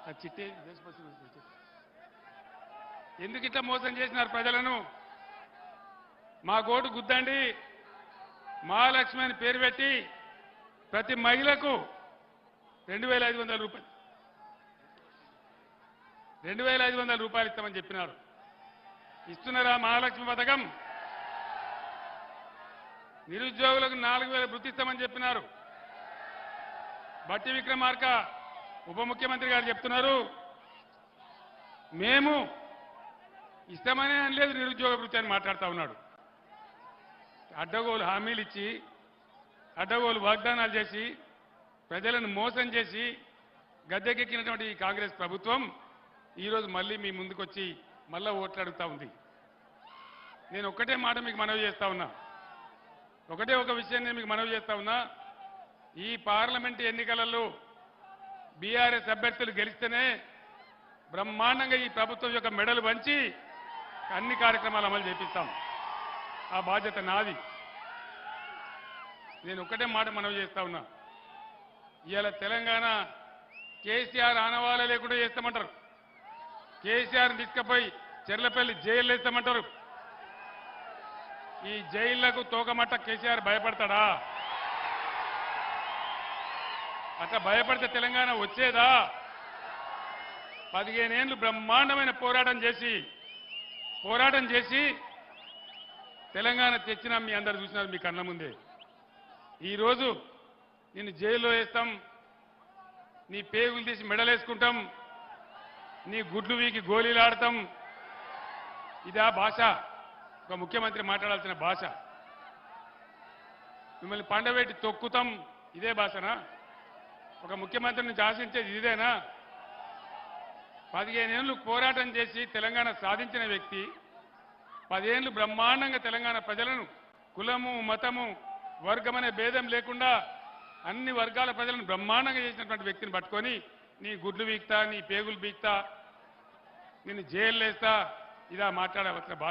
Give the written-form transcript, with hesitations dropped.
ఆ చిట్టి ఎందుకు ఇట్లా మోసం చేసినారు ప్రజలను? మా గోటు గుద్దండి, మహాలక్ష్మి అని పేరు పెట్టి ప్రతి మహిళకు 2500 రూపాయలు 2500 రూపాయలు ఇస్తామని చెప్పినారు. ఇస్తున్నారా మహాలక్ష్మి పథకం? నిరుద్యోగులకు 4000 వృత్తి ఇస్తామని చెప్పినారు. బట్టి విక్రమార్క ఉప ముఖ్యమంత్రి గారు చెప్తున్నారు, మేము ఇస్తామనే అనలేదు నిరుద్యోగ వృత్తి అని మాట్లాడుతూ ఉన్నాడు. అడ్డగోలు హామీలు ఇచ్చి, అడ్డగోలు వాగ్దానాలు చేసి, ప్రజలను మోసం చేసి గద్దెకెక్కినటువంటి ఈ కాంగ్రెస్ ప్రభుత్వం ఈరోజు మళ్ళీ మీ ముందుకొచ్చి మళ్ళా ఓట్లు అడుగుతా ఉంది. నేను ఒక్కటే మాట మీకు మనవి చేస్తా ఉన్నా, ఒకటే ఒక విషయం నేను మీకు మనవి చేస్తా ఉన్నా. ఈ పార్లమెంటు ఎన్నికలలో బీఆర్ఎస్ అభ్యర్థులు గెలిస్తేనే బ్రహ్మాండంగా ఈ ప్రభుత్వం యొక్క మెడలు వంచి అన్ని కార్యక్రమాలు అమలు చేపిస్తాం. ఆ బాధ్యత నాది. నేను ఒక్కటే మాట మనవి చేస్తా ఉన్నా, ఇవాళ తెలంగాణ కేసీఆర్ ఆనవాళ్ళ లేకుండా చేస్తామంటారు. కేసీఆర్ని తీసుకుపోయి చెర్లపల్లి జైలు వేస్తామంటారు. ఈ జైళ్లకు తోకమట్ట కేసీఆర్ భయపడతాడా? అట్లా భయపడితే తెలంగాణ వచ్చేదా? 15 ఏళ్ళు బ్రహ్మాండమైన పోరాటం చేసి తెలంగాణ తెచ్చినా మీ అందరు చూసినారు మీ కళ్ళ ముందే. ఈరోజు నిన్ను జైల్లో వేస్తాం, నీ పేగులు తీసి మెడలేసుకుంటాం, నీ గుడ్లు వీకి గోళీలు ఆడతాం. ఇదా భాష? ఒక ముఖ్యమంత్రి మాట్లాడాల్సిన భాష? మిమ్మల్ని పండబెట్టి తొక్కుతాం, ఇదే భాషనా? ఒక ముఖ్యమంత్రి నుంచి ఆశించేది ఇదేనా? 15 ఏళ్ళు పోరాటం చేసి తెలంగాణ సాధించిన వ్యక్తి, 10 ఏళ్ళు బ్రహ్మాండంగా తెలంగాణ ప్రజలను కులము మతము వర్గమనే భేదం లేకుండా అన్ని వర్గాల ప్రజలను బ్రహ్మాండంగా చేసినటువంటి వ్యక్తిని పట్టుకొని నీ గుడ్లు బీక్తా, నీ పేగులు బీక్తా, నిన్ను జైలు వేస్తా, ఇదా మాట్లాడవలసిన భాష?